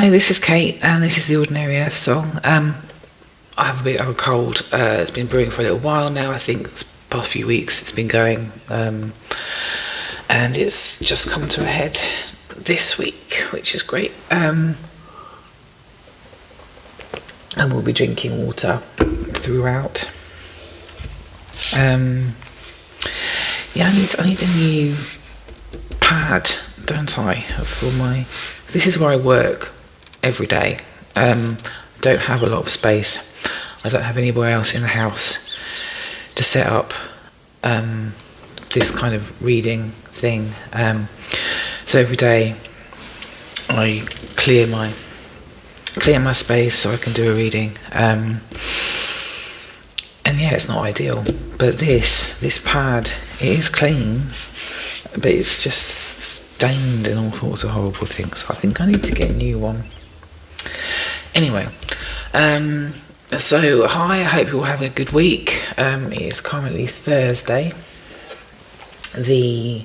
Hi, this is Kate, and this is the Ordinary Earth song. I have a bit of a cold. It's been brewing for a little while now. I think the past few weeks it's been going, and it's just come to a head this week, which is great. And we'll be drinking water throughout. Yeah, I need a new pad, don't I? This is where I work every day. Don't have a lot of space. I don't have anywhere else in the house to set up this kind of reading thing. So every day I clear my space so I can do a reading. And yeah, it's not ideal. But this pad, it is clean, but it's just stained and all sorts of horrible things. I think I need to get a new one. Anyway, so hi, I hope you're all having a good week. It is currently Thursday, the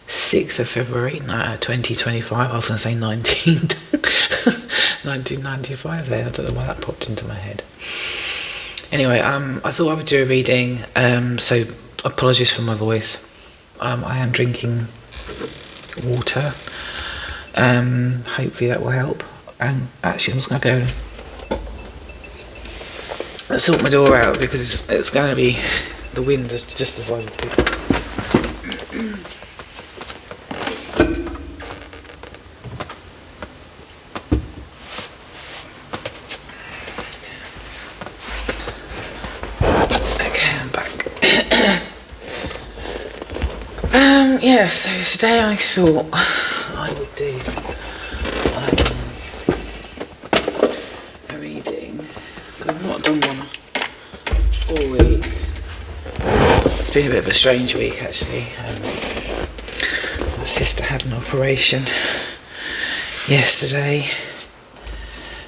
6th of February, 2025. I was going to say 1995 there. I don't know why that popped into my head. Anyway, I thought I would do a reading, so apologies for my voice. I am drinking water. Hopefully that will help. And actually, I'm just going to go and sort my door out because it's going to be, the wind is just the size of the people. Yeah, so today I thought I would do a reading. I've not done one all week. It's been a bit of a strange week actually. My sister had an operation yesterday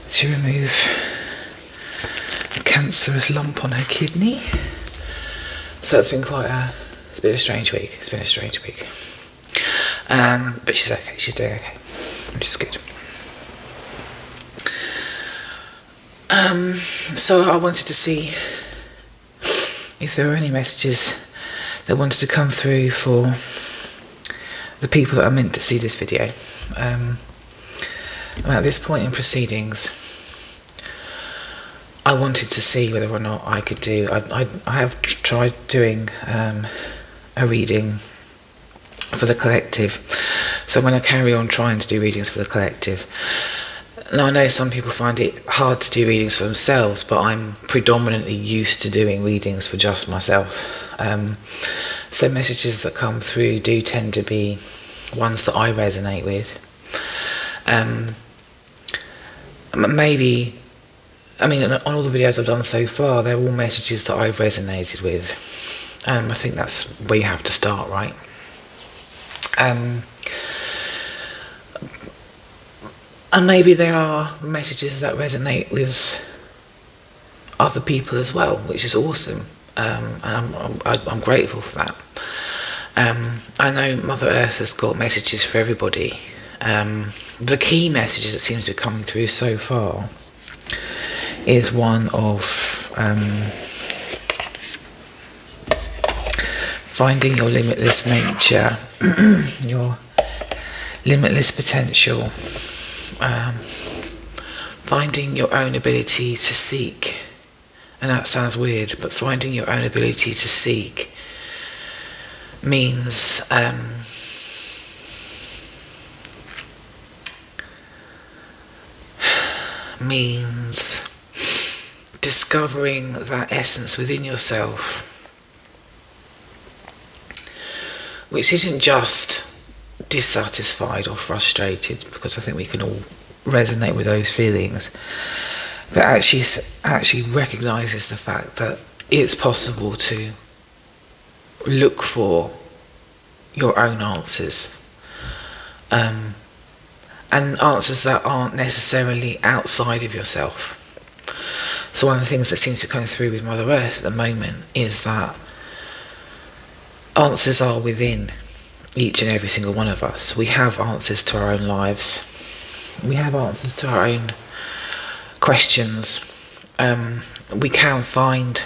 to remove a cancerous lump on her kidney. So it's been it's been a strange week. But she's okay. She's doing okay, which is good. So I wanted to see if there were any messages that wanted to come through for the people that are meant to see this video. At this point in proceedings, I wanted to see whether or not I could do. I have tried doing a reading for the collective, so I'm going to carry on trying to do readings for the collective. Now I know some people find it hard to do readings for themselves, but I'm predominantly used to doing readings for just myself. So messages that come through do tend to be ones that I resonate with. Maybe, I mean, on all the videos I've done so far, they're all messages that I've resonated with. I think that's where you have to start, right? And maybe there are messages that resonate with other people as well, which is awesome. And I'm grateful for that. I know Mother Earth has got messages for everybody. The key messages that seems to be coming through so far is one of finding your limitless nature, your limitless potential, finding your own ability to seek. And that sounds weird, but finding your own ability to seek means discovering that essence within yourself, which isn't just dissatisfied or frustrated, because I think we can all resonate with those feelings, but actually recognises the fact that it's possible to look for your own answers, and answers that aren't necessarily outside of yourself. So one of the things that seems to be coming through with Mother Earth at the moment is that answers are within each and every single one of us. We have answers to our own lives. We have answers to our own questions. We can find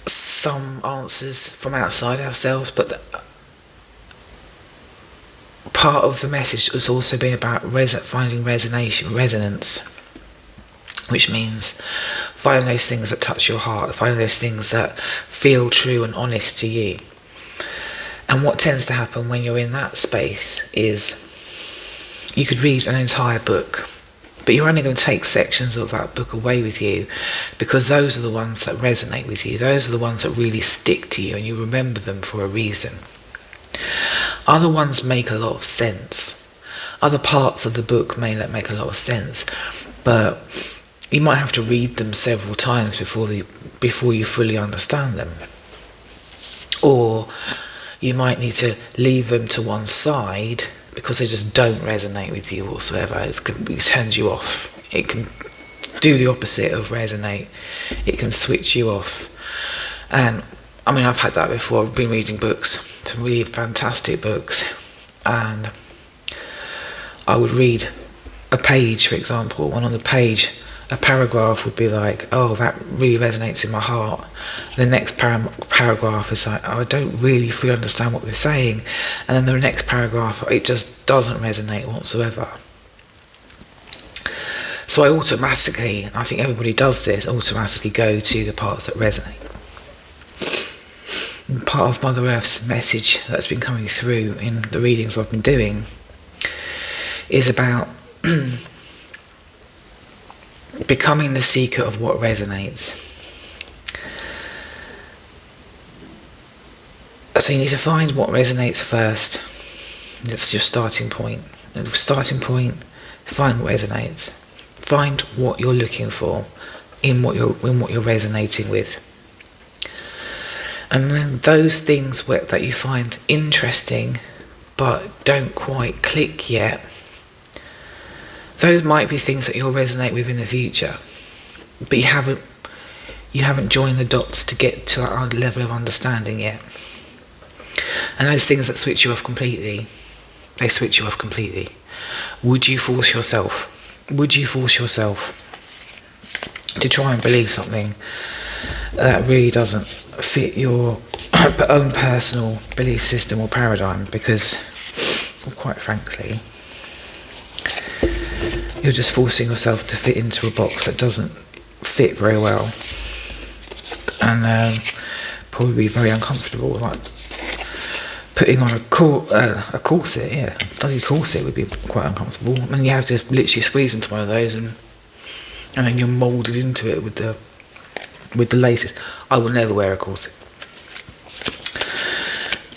some answers from outside ourselves, but part of the message has also been about finding resonance, which means finding those things that touch your heart, finding those things that feel true and honest to you. And what tends to happen when you're in that space is you could read an entire book, but you're only going to take sections of that book away with you, because those are the ones that resonate with you. Those are the ones that really stick to you and you remember them for a reason. Other ones make a lot of sense. Other parts of the book may not make a lot of sense, but you might have to read them several times before you fully understand them. Or you might need to leave them to one side because they just don't resonate with you whatsoever. It turns you off. It can do the opposite of resonate. It can switch you off. And I mean, I've had that before. I've been reading books, some really fantastic books, and I would read a page, for example, and on the page a paragraph would be like, oh, that really resonates in my heart. The next paragraph is like, oh, I don't really fully understand what they're saying. And then the next paragraph, it just doesn't resonate whatsoever. So I automatically, I think everybody does this, automatically go to the parts that resonate. And part of Mother Earth's message that's been coming through in the readings I've been doing is about becoming the seeker of what resonates. So you need to find what resonates first. That's your starting point. And the starting point is find what resonates. Find what you're looking for in what you're resonating with. And then those things that you find interesting but don't quite click yet, those might be things that you'll resonate with in the future, but you haven't joined the dots to get to that level of understanding yet. And those things that switch you off completely, they switch you off completely. Would you force yourself to try and believe something that really doesn't fit your own personal belief system or paradigm? Because, well, quite frankly, you're just forcing yourself to fit into a box that doesn't fit very well, and probably be very uncomfortable. Like putting on a corset, a bloody corset would be quite uncomfortable. And you have to literally squeeze into one of those, and then you're moulded into it with the laces. I will never wear a corset.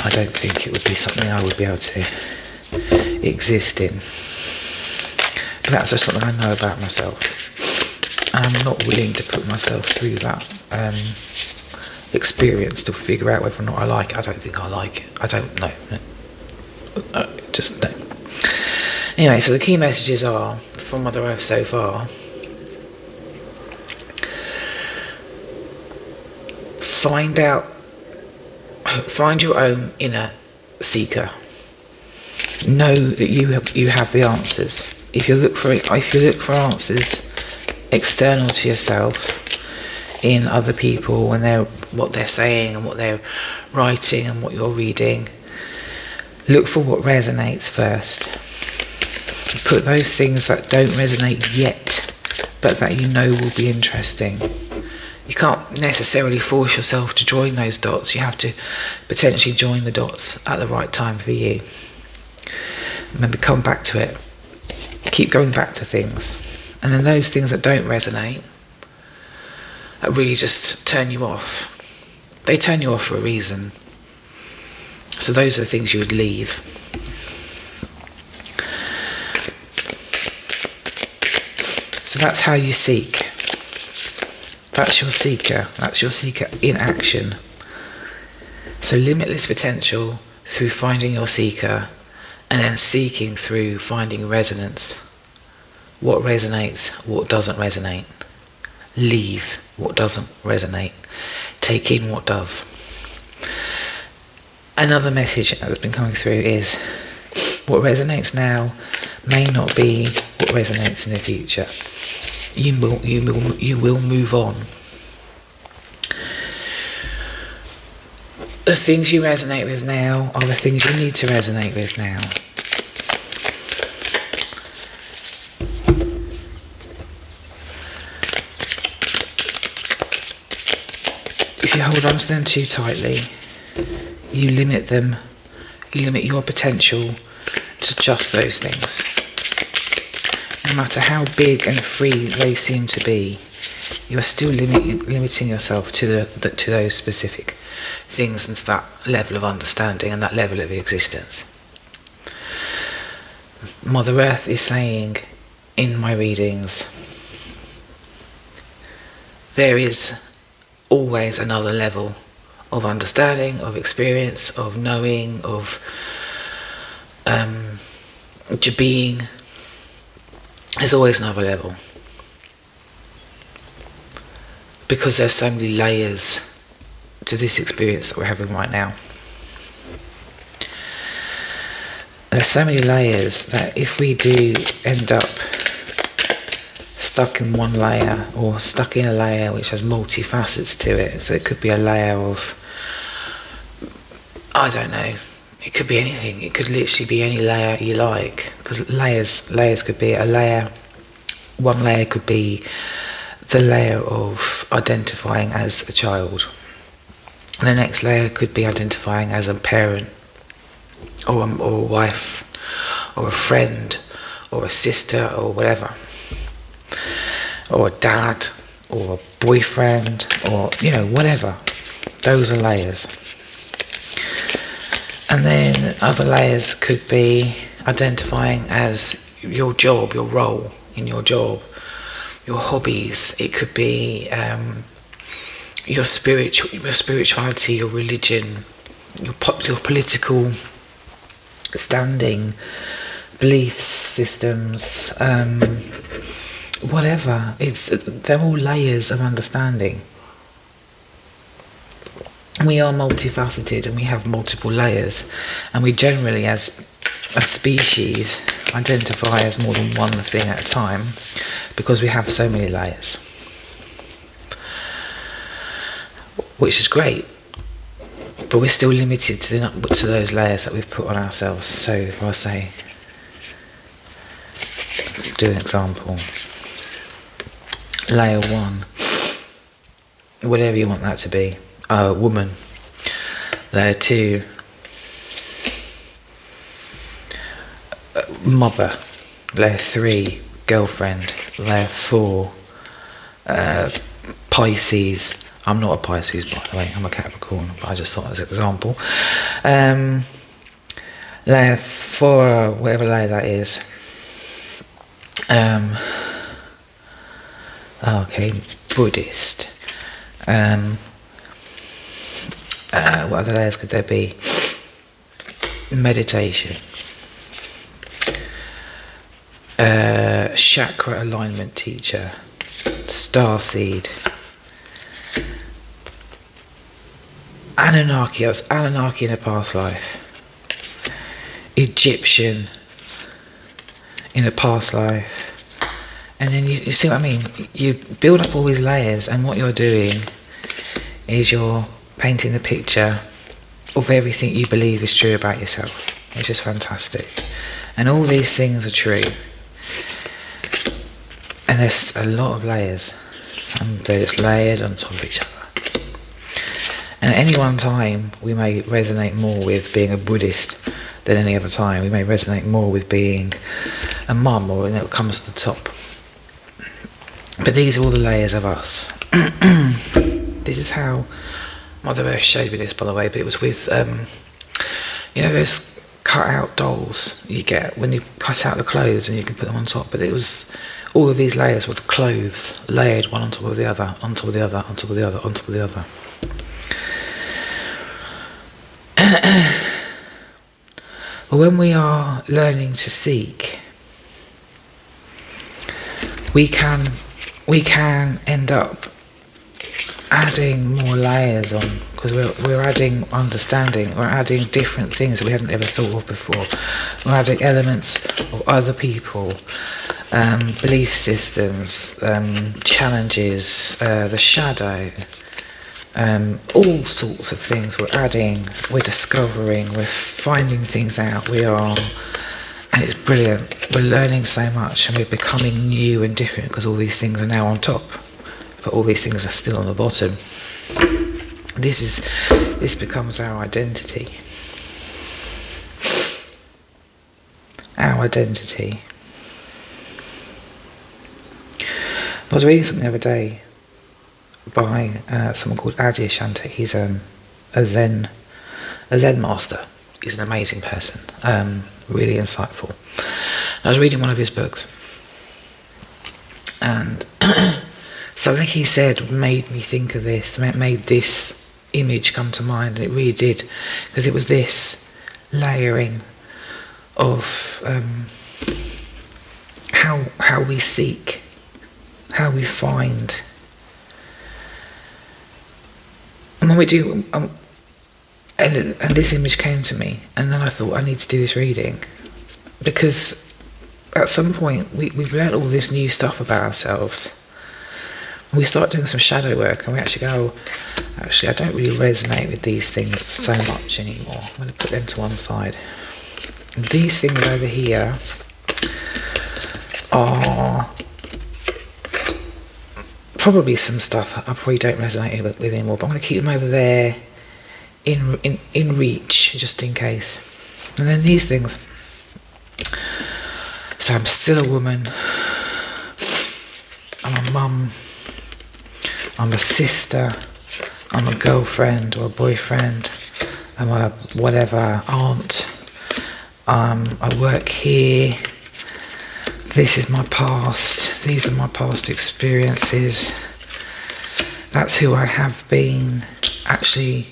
I don't think it would be something I would be able to exist in. That's just something I know about myself. And I'm not willing to put myself through that experience to figure out whether or not I like it. I don't think I like it. I don't know. Just no. Anyway, so the key messages are from Mother Earth so far. Find your own inner seeker. Know that you have the answers. If you look for answers external to yourself in other people and what they're saying and what they're writing and what you're reading, look for what resonates first. Put those things that don't resonate yet, but that you know will be interesting. You can't necessarily force yourself to join those dots. You have to potentially join the dots at the right time for you. Remember, come back to it. Keep going back to things. And then those things that don't resonate, that really just turn you off, they turn you off for a reason. So those are the things you would leave. So that's how you seek. That's your seeker. That's your seeker in action. So limitless potential through finding your seeker, and then seeking through finding resonance. What resonates, what doesn't resonate. Leave what doesn't resonate. Take in what does. Another message that has been coming through is What resonates now may not be what resonates in the future. You will move on. The things you resonate with now are the things you need to resonate with now. If you hold on to them too tightly, you limit them. You limit your potential to just those things. No matter how big and free they seem to be, you are still limiting yourself to those specific things and to that level of understanding and that level of existence. Mother Earth is saying in my readings, there is always another level of understanding, of experience, of knowing, of being. There's always another level. Because there's so many layers to this experience that we're having right now. There's so many layers that if we do end up stuck in one layer, or stuck in a layer which has multi-facets to it, so it could be a layer of, I don't know, it could be anything. It could literally be any layer you like, because layers could be a layer. One layer could be the layer of identifying as a child. The next layer could be identifying as a parent, or a wife, or a friend, or a sister, or whatever, or a dad, or a boyfriend, or whatever. Those are layers. And then other layers could be identifying as your job, your role in your job, your hobbies. It could be your spirituality, your religion, your political standing, belief systems, whatever. They're all layers of understanding. We are multifaceted and we have multiple layers, and we generally, as a species, identify as more than one thing at a time because we have so many layers, which is great, but we're still limited to those layers that we've put on ourselves. So if I say, let's do an example, layer 1, whatever you want that to be, woman. Layer 2, mother. Layer 3, girlfriend. Layer 4, Pisces. I'm not a Pisces, by the way, I'm a Capricorn, but I just thought as an example. Layer 4, whatever layer that is. Okay, Buddhist. What other layers could there be? Meditation. Chakra alignment teacher. Starseed. Anunnaki. I was Anunnaki in a past life. Egyptian in a past life. And then you see what I mean? You build up all these layers, and what you're doing is you're painting the picture of everything you believe is true about yourself, which is fantastic. And all these things are true. And there's a lot of layers, and they're just layered on top of each other. And at any one time, we may resonate more with being a Buddhist than any other time. We may resonate more with being a mum, or when it comes to the top. But these are all the layers of us. This is how Mother Earth showed me this, by the way, but it was with, those cut-out dolls you get when you cut out the clothes and you can put them on top. But it was all of these layers with the clothes layered one on top of the other, on top of the other, on top of the other, on top of the other. But when we are learning to seek, we can end up adding more layers on, because we're adding understanding, we're adding different things that we hadn't ever thought of before. We're adding elements of other people, belief systems, challenges, the shadow, all sorts of things we're adding, we're discovering, we're finding things out, and it's brilliant. We're learning so much and we're becoming new and different because all these things are now on top, but all these things are still on the bottom. This becomes our identity. Our identity. I was reading something the other day by someone called Adyashanti. He's a Zen master. He's an amazing person, really insightful. I was reading one of his books, and something he said made me think of this, made this image come to mind, and it really did, because it was this layering of how we seek, how we find. And when we do, and this image came to me, and then I thought, I need to do this reading, because at some point we've learnt all this new stuff about ourselves. We start doing some shadow work, and we actually go, actually I don't really resonate with these things so much anymore. I'm going to put them to one side. These things over here are probably some stuff I probably don't resonate with anymore, but I'm going to keep them over there in reach, just in case. And then these things. So I'm still a woman, I'm a mum, I'm a sister, I'm a girlfriend or a boyfriend, I'm a whatever, aunt, I work here, this is my past, these are my past experiences, that's who I have been, actually.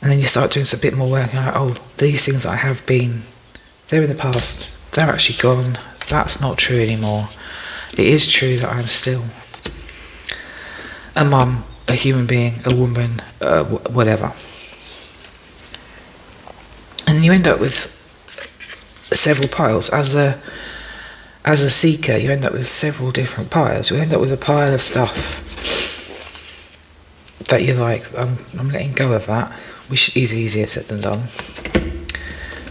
And then you start doing a bit more work, and you're like, oh, these things that I have been, they're in the past, they're actually gone, that's not true anymore. It is true that I'm still a mum, a human being, a woman, whatever. And then you end up with several piles. As a seeker, you end up with several different piles. You end up with a pile of stuff that you're like, I'm letting go of that, which is easier said than done.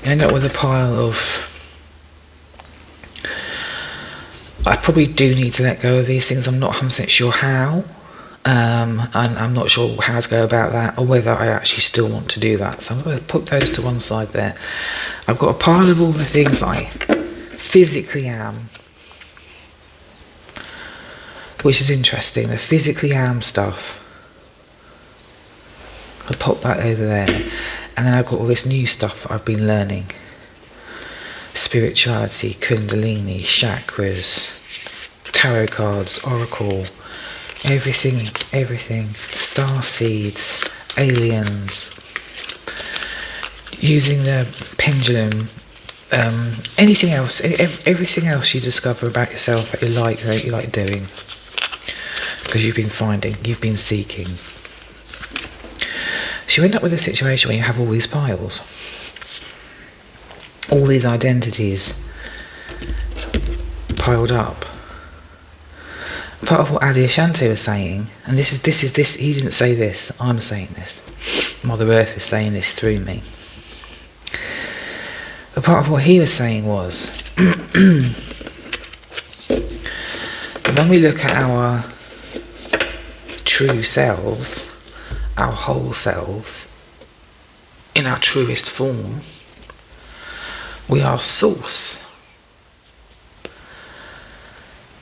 You end up with a pile of, I probably do need to let go of these things. I'm not 100% sure how, and I'm not sure how to go about that, or whether I actually still want to do that. So I'm going to put those to one side there. I've got a pile of all the things that I physically am, which is interesting. The physically am stuff, I'll pop that over there. And then I've got all this new stuff I've been learning. Spirituality, kundalini, chakras, tarot cards, oracle, everything, star seeds, aliens, using the pendulum, anything else, everything else you discover about yourself that you like doing, because you've been seeking. So you end up with a situation where you have all these piles, all these identities piled up. Part of what Adyashanti was saying, and this is he didn't say this, I'm saying this, Mother Earth is saying this through me. But part of what he was saying was, when we look at our true selves, our whole selves, in our truest form, we are source.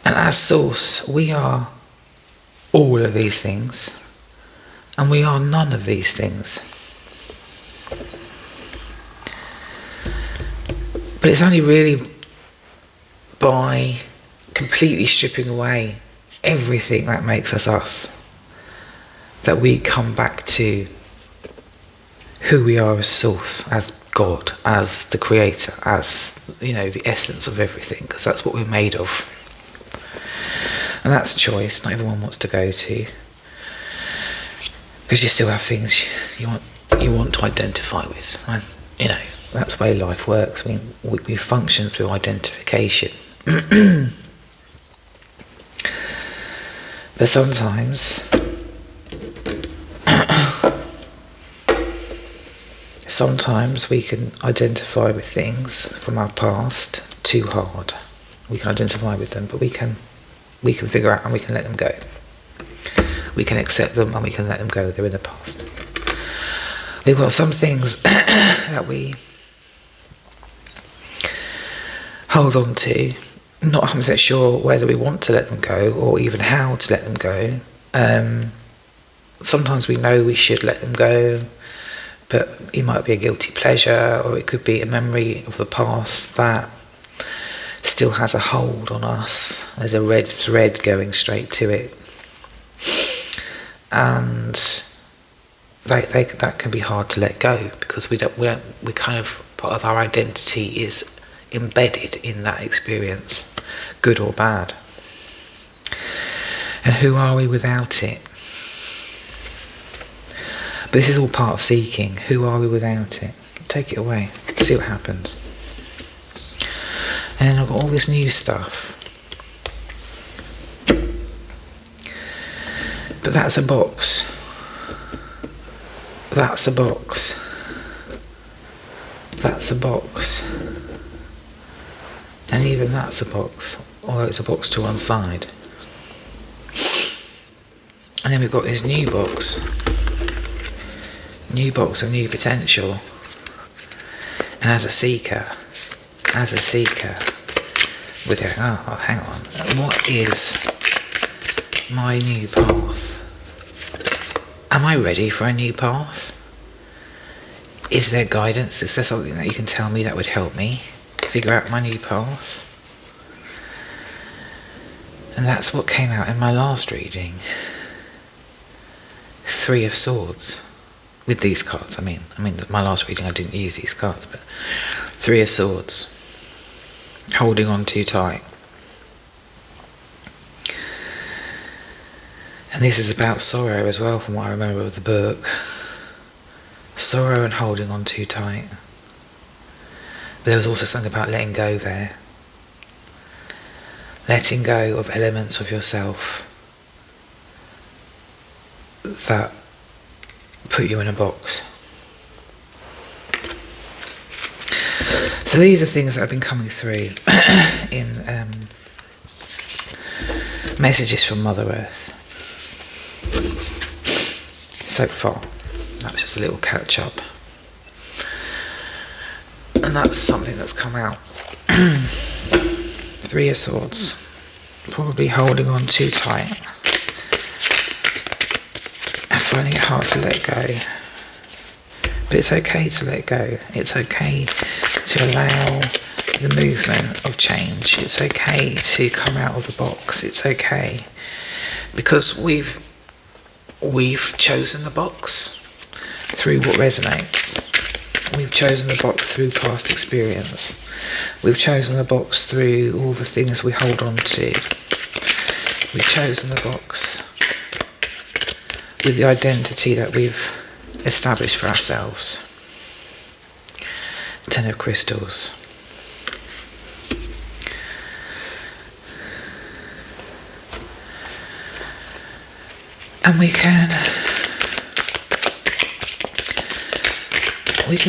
And as source, we are all of these things, and we are none of these things. But it's only really by completely stripping away everything that makes us us that we come back to who we are as source, as God, as the creator, as, the essence of everything, because that's what we're made of. And that's a choice not everyone wants to go to. Because you still have things you want to identify with. And, that's the way life works. We function through identification. But sometimes we can identify with things from our past too hard. We can identify with them, but we can figure out and we can let them go. We can accept them and we can let them go. They're in the past. We've got some things that we hold on to, not 100% sure whether we want to let them go or even how to let them go. Sometimes we know we should let them go, but it might be a guilty pleasure, or it could be a memory of the past that still has a hold on us. There's a red thread going straight to it, and that can be hard to let go, because we kind of, part of our identity is embedded in that experience, good or bad. And who are we without it? But this is all part of seeking. Who are we without it? Take it away. See what happens. And then I've got all this new stuff. But that's a box. That's a box. That's a box. And even that's a box, although it's a box to one side. And then we've got this new box of new potential. And as a seeker, we go, oh, hang on, what is my new path? Am I ready for a new path? Is there guidance? Is there something that you can tell me that would help me figure out my new path? And that's what came out in my last reading. 3 of Swords. With these cards, I mean, my last reading I didn't use these cards, but 3 of Swords. Holding on too tight. And this is about sorrow as well, from what I remember of the book. Sorrow and holding on too tight. But there was also something about letting go there. Letting go of elements of yourself that put you in a box. So these are things that have been coming through in messages from Mother Earth so far. That's just a little catch up. And that's something that's come out. 3 of Swords. Probably holding on too tight. And finding it hard to let go. But it's okay to let go. It's okay to allow the movement of change. It's okay to come out of the box. It's okay. Because we've chosen the box through what resonates. We've chosen the box through past experience. We've chosen the box through all the things we hold on to. We've chosen the box with the identity that we've established for ourselves. 10 of Crystals. And we can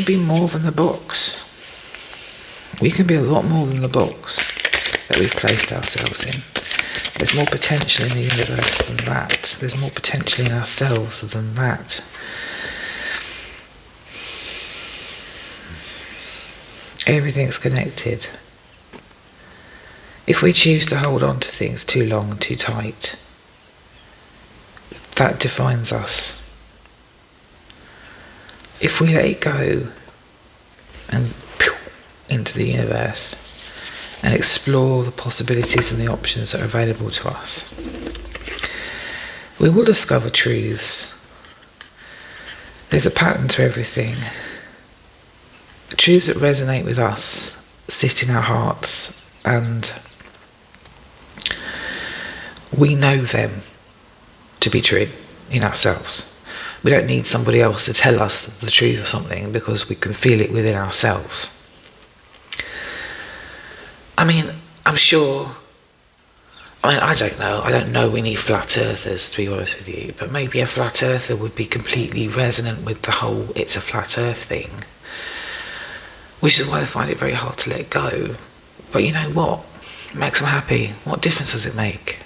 be more than the box. We can be a lot more than the box that we've placed ourselves in. There's more potential in the universe than that. There's more potential in ourselves than that. Everything's connected. If we choose to hold on to things too long, too tight, that defines us. If we let it go and into the universe and explore the possibilities and the options that are available to us, we will discover truths. There's a pattern to everything. The truths that resonate with us sit in our hearts, and we know them to be true in ourselves. We don't need somebody else to tell us the truth of something, because we can feel it within ourselves. I mean, I'm sure, I don't know. I don't know any flat earthers, to be honest with you, but maybe a flat earther would be completely resonant with the whole it's a flat earth thing, which is why I find it very hard to let go. But you know what? It makes them happy. What difference does it make?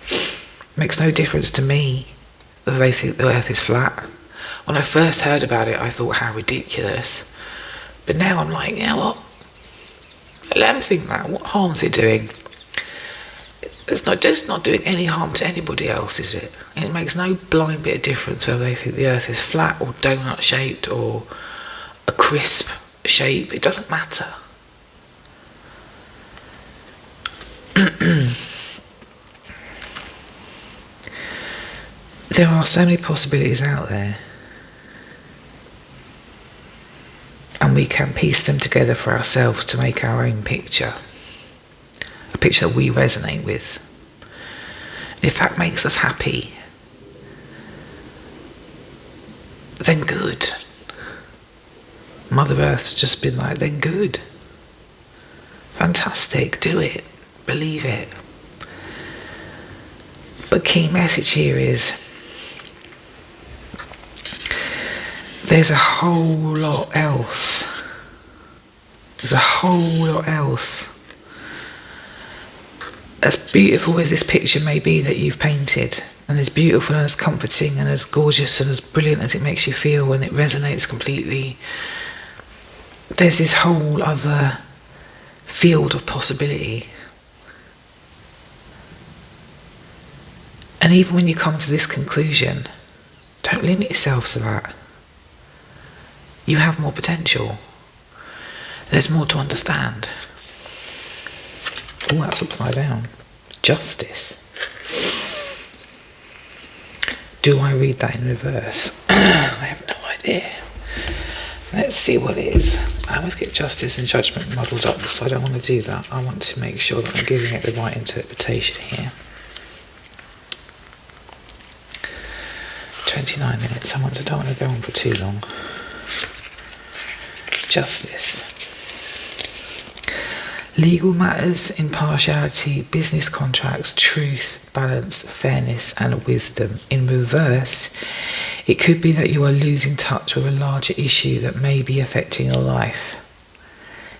It makes no difference to me whether they think the earth is flat. When I first heard about it, I thought, how ridiculous. But now I'm like, you know what? Let them think that. What harm is it doing? It's not doing any harm to anybody else, is it? It makes no blind bit of difference whether they think the earth is flat or donut shaped or a crisp shape. It doesn't matter. There are so many possibilities out there, and we can piece them together for ourselves to make our own picture, a picture that we resonate with. If that makes us happy, then good. Mother Earth's just been like, then good. Fantastic, do it, believe it. But key message here is, there's a whole lot else. There's a whole lot else. As beautiful as this picture may be that you've painted, and as beautiful and as comforting and as gorgeous and as brilliant as it makes you feel when it resonates completely, there's this whole other field of possibility. And even when you come to this conclusion, don't limit yourself to that. You have more potential. There's more to understand. Oh, that's upside down. Justice. Do I read that in reverse? I have no idea. Let's see what it is. I always get justice and judgment muddled up, so I don't want to do that. I want to make sure that I'm giving it the right interpretation here. 29 minutes. I don't want to go on for too long. Justice. Legal matters, impartiality, business contracts, truth, balance, fairness, and wisdom. In reverse, it could be that you are losing touch with a larger issue that may be affecting your life.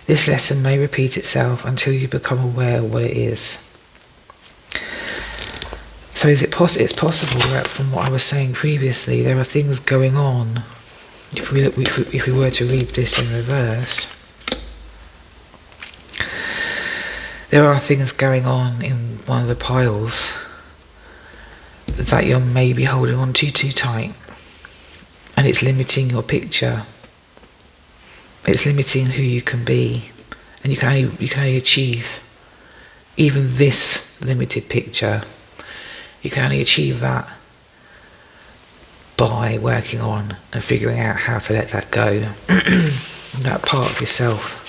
This lesson may repeat itself until you become aware of what it is. So it's possible that, from what I was saying previously, there are things going on. If we were to read this in reverse, there are things going on in one of the piles that you're maybe holding on to too tight, and it's limiting your picture. It's limiting who you can be, and you can only achieve even this limited picture. You can only achieve that by working on and figuring out how to let that go. That part of yourself.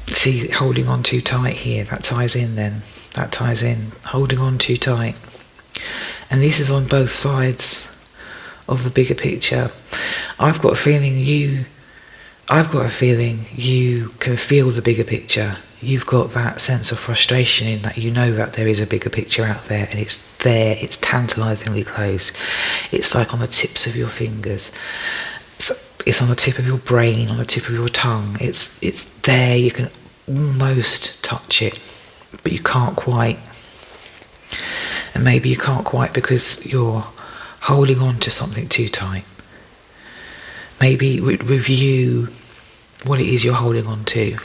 See, holding on too tight here, that ties in then. That ties in. Holding on too tight. And this is on both sides of the bigger picture. I've got a feeling you can feel the bigger picture. You've got that sense of frustration in that you know that there is a bigger picture out there, and it's there, it's tantalisingly close. It's like on the tips of your fingers. It's on the tip of your brain, on the tip of your tongue. It's there, you can almost touch it, but you can't quite. And maybe you can't quite because you're holding on to something too tight. Maybe review what it is you're holding on to.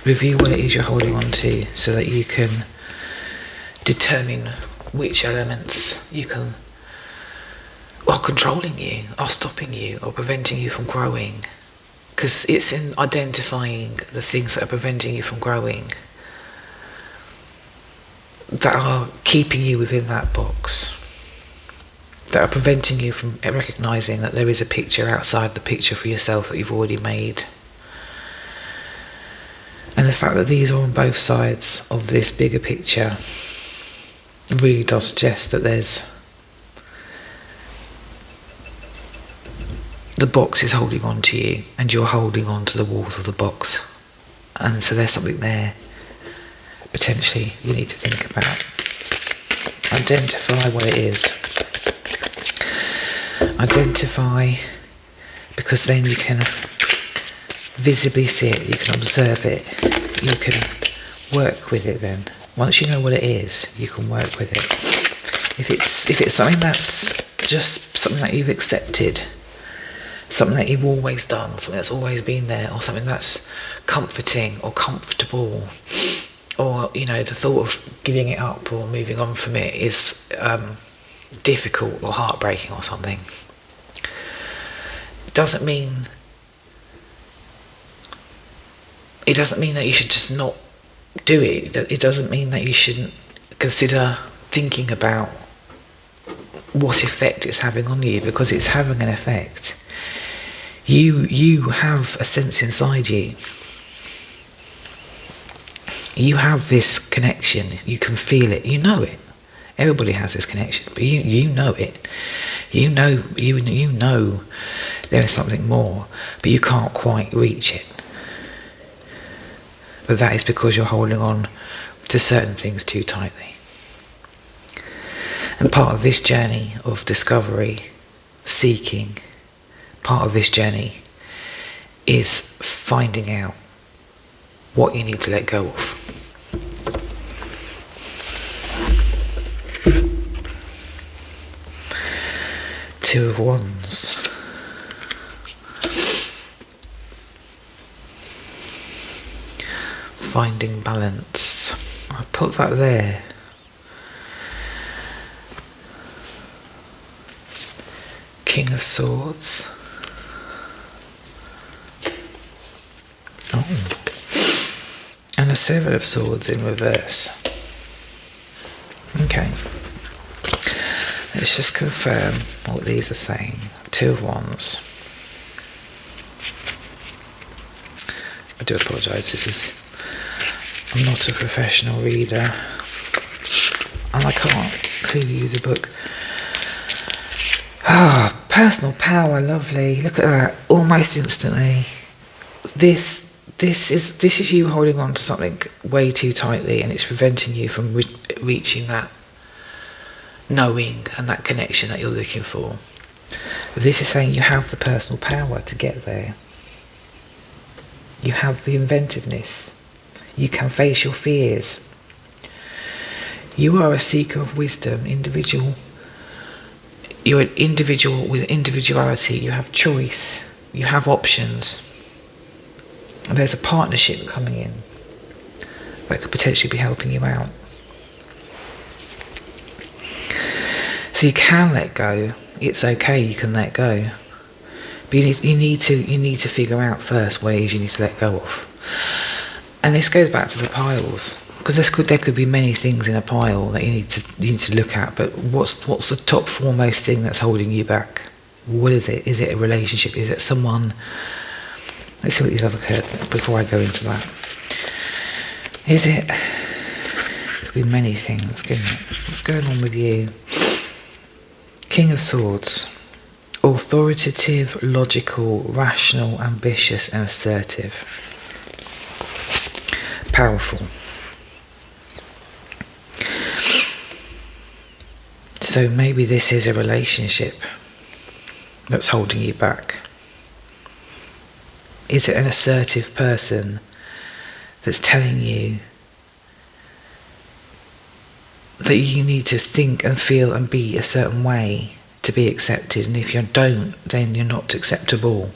Review what it is you're holding on to so that you can determine which elements are controlling you, are stopping you, or preventing you from growing. Because it's in identifying the things that are preventing you from growing that are keeping you within that box, that are preventing you from recognising that there is a picture outside the picture for yourself that you've already made. And the fact that these are on both sides of this bigger picture really does suggest that there's the box is holding on to you and you're holding on to the walls of the box. And so there's something there potentially you need to think about. Identify what it is. Identify, because then you can visibly see it, you can observe it, you can work with it then. Once you know what it is, you can work with it. If it's something that's just something that you've accepted, something that you've always done, something that's always been there, or something that's comforting or comfortable, or the thought of giving it up or moving on from it is difficult or heartbreaking or something, it doesn't mean that you should just not do it. It doesn't mean that you shouldn't consider thinking about what effect it's having on you, because it's having an effect. You have a sense inside you. You have this connection. You can feel it. You know it. Everybody has this connection, but you know it. You know there is something more, but you can't quite reach it. But that is because you're holding on to certain things too tightly. And part of this journey of discovery, seeking, part of this journey is finding out what you need to let go of. Two of Wands. Finding balance. I put that there. King of Swords. Oh. And the Seven of Swords in reverse. Okay. Let's just confirm what these are saying. Two of Wands. I do apologise, I'm not a professional reader and I can't clearly use a book. Personal power, lovely. Look at that, almost instantly. This is you holding on to something way too tightly, and it's preventing you from reaching that knowing and that connection that you're looking for. This is saying you have the personal power to get there. You have the inventiveness. You can face your fears. You are a seeker of wisdom, individual. You're an individual with individuality. You have choice. You have options. And there's a partnership coming in that could potentially be helping you out. So you can let go. It's okay, you can let go. But you need to figure out first what it is you need to let go of. And this goes back to the piles, because there could be many things in a pile that you need to look at. But what's the top foremost thing that's holding you back? What is it? Is it a relationship? Is it someone? Let's see what these other cards before I go into that. Is it? Could be many things, couldn't it? What's going on with you? King of Swords. Authoritative, logical, rational, ambitious, and assertive. Powerful. So maybe this is a relationship that's holding you back. Is it an assertive person that's telling you that you need to think and feel and be a certain way to be accepted, and if you don't, then you're not acceptable?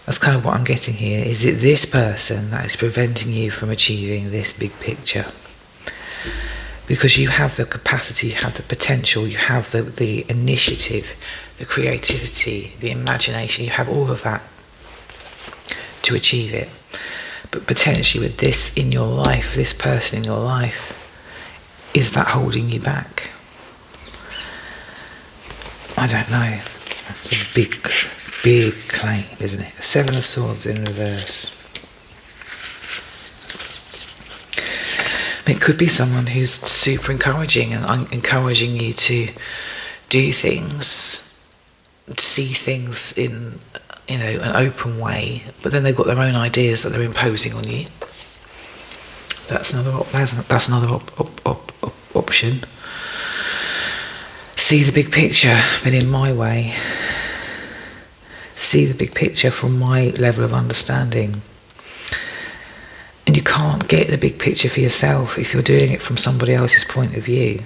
That's kind of what I'm getting here. Is it this person that is preventing you from achieving this big picture? Because you have the capacity, you have the potential, you have the initiative, the creativity, the imagination, you have all of that to achieve it. But potentially with this in your life, this person in your life, is that holding you back? I don't know. That's a big claim, isn't it? Seven of Swords in reverse. It could be someone who's super encouraging and encouraging you to do things, see things in, an open way, but then they've got their own ideas that they're imposing on you. That's another option. See the big picture, but in my way. See the big picture from my level of understanding. And you can't get the big picture for yourself if you're doing it from somebody else's point of view.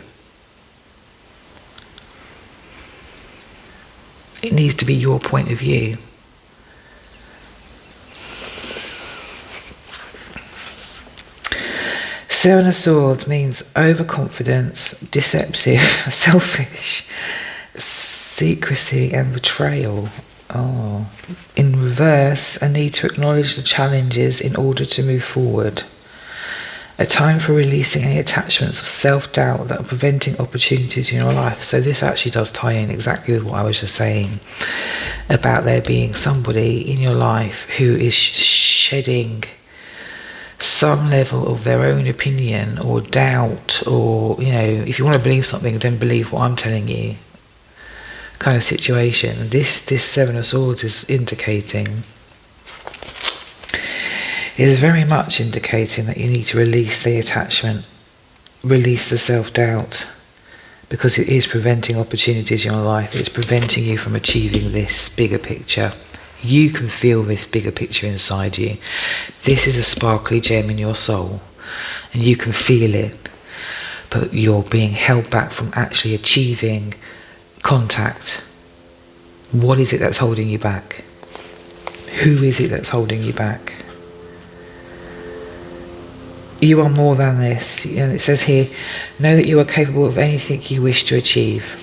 It needs to be your point of view. Seven of Swords means overconfidence, deceptive, selfish, secrecy and betrayal. In reverse, a need to acknowledge the challenges in order to move forward. A time for releasing any attachments of self-doubt that are preventing opportunities in your life. So this actually does tie in exactly with what I was just saying about there being somebody in your life who is shedding some level of their own opinion or doubt, or, if you want to believe something, then believe what I'm telling you kind of situation. This Seven of Swords is indicating, it is very much indicating that you need to release the attachment, release the self-doubt, because it is preventing opportunities in your life. It's preventing you from achieving this bigger picture. You can feel this bigger picture inside you. This is a sparkly gem in your soul, and you can feel it, but you're being held back from actually achieving contact. What is it that's holding you back? Who is it that's holding you back? You are more than this. And it says here, know that you are capable of anything you wish to achieve.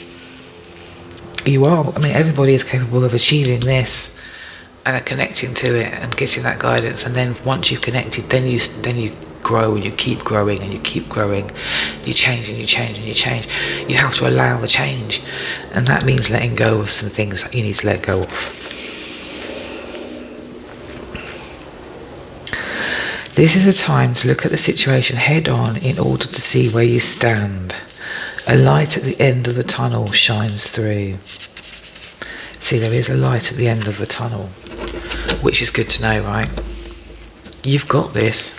You are. Everybody is capable of achieving this and are connecting to it and getting that guidance. And then once you've connected, then you grow, and you keep growing and you keep growing. You change and you change and you change. You have to allow the change, and that means letting go of some things that you need to let go of. This is a time to look at the situation head on in order to see where you stand. A light at the end of the tunnel shines through. See, there is a light at the end of the tunnel, which is good to know, right? You've got this.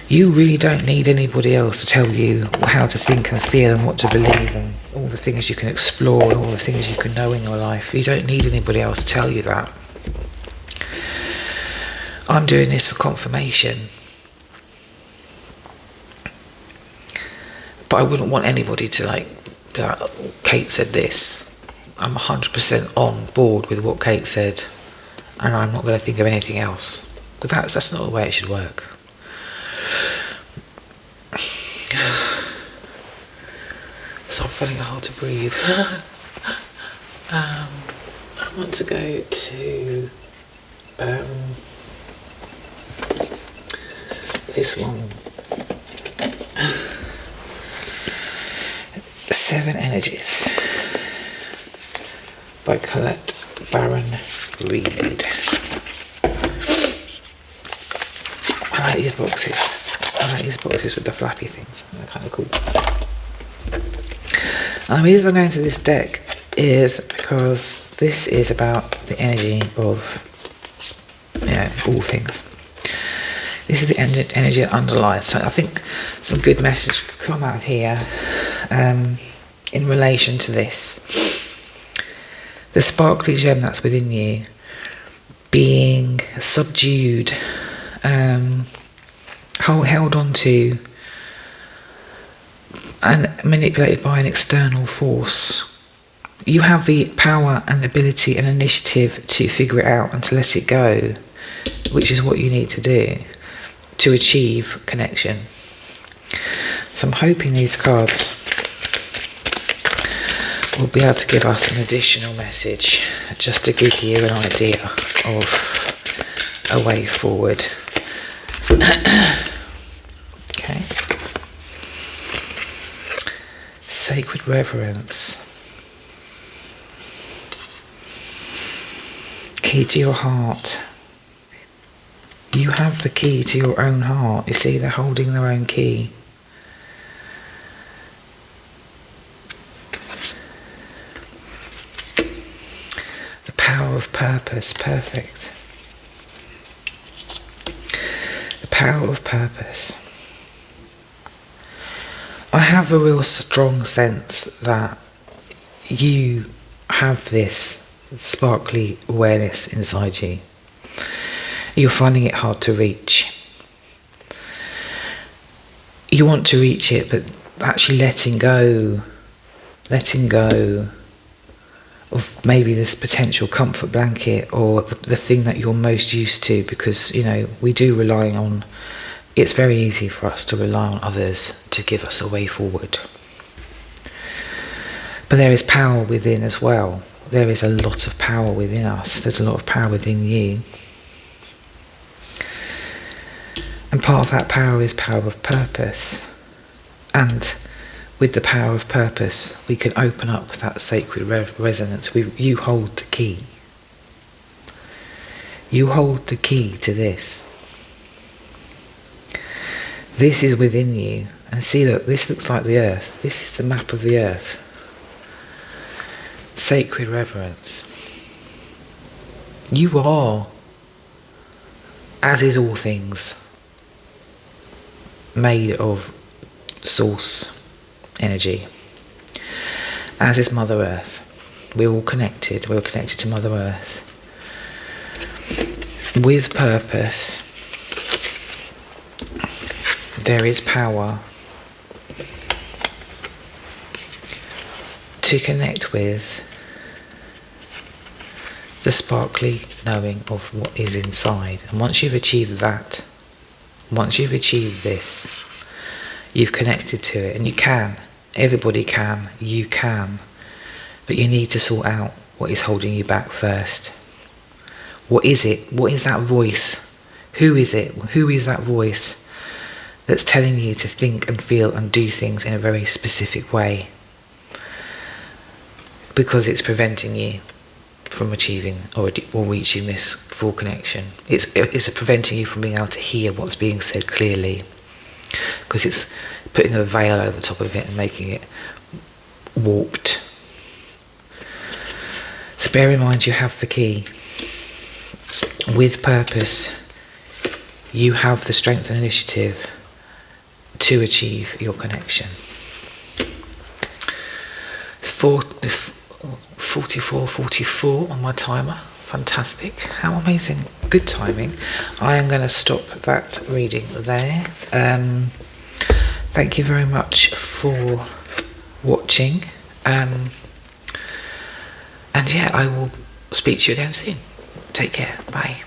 You really don't need anybody else to tell you how to think and feel and what to believe and all the things you can explore and all the things you can know in your life. You don't need anybody else to tell you that. I'm doing this for confirmation. But I wouldn't want anybody to be like, oh, Kate said this. I'm 100% on board with what Kate said, and I'm not going to think of anything else. But that's not the way it should work. So I'm finding it hard to breathe. I want to go to this one. Seven Energies by Colette Baron Reed. I like these boxes. I like these boxes with the flappy things. They're kind of cool. And the reason I'm going to this deck is because this is about the energy of, all things. This is the energy that underlies. So I think some good message could come out of here in relation to this. The sparkly gem that's within you being subdued, held on to and manipulated by an external force. You have the power and ability and initiative to figure it out and to let it go, which is what you need to do to achieve connection. So I'm hoping these cards will be able to give us an additional message, just to give you an idea of a way forward. Okay. Sacred reverence. Key to your heart. You have the key to your own heart. You see, they're holding their own key. power of purpose. Perfect. The power of purpose. I have a real strong sense that you have this sparkly awareness inside you. You're finding it hard to reach. You want to reach it, but actually letting go of maybe this potential comfort blanket or the thing that you're most used to, because, you know, we do rely on, it's very easy for us to rely on others to give us a way forward. But there is power within as well. There is a lot of power within us. There's a lot of power within you. And part of that power is power of purpose. And with the power of purpose, we can open up that sacred resonance. You hold the key. You hold the key to this. This is within you. And see, look, this looks like the earth. This is the map of the earth. Sacred reverence. You are, as is all things, made of source energy, as is Mother Earth. We're all connected. We're connected to Mother Earth. With purpose, there is power to connect with the sparkly knowing of what is inside. And once you've achieved that, once you've achieved this, you've connected to it. And you can. Everybody can. You can. But you need to sort out what is holding you back first. What is it? What is that voice? Who is it? Who is that voice that's telling you to think and feel and do things in a very specific way? Because it's preventing you from achieving or reaching this full connection. It's preventing you from being able to hear what's being said clearly, because it's putting a veil over the top of it and making it warped. So bear in mind, you have the key. With purpose, you have the strength and initiative to achieve your connection. It's 44 on my timer. Fantastic. How amazing. Good timing. I am going to stop that reading there. Thank you very much for watching. And yeah, I will speak to you again soon. Take care. Bye.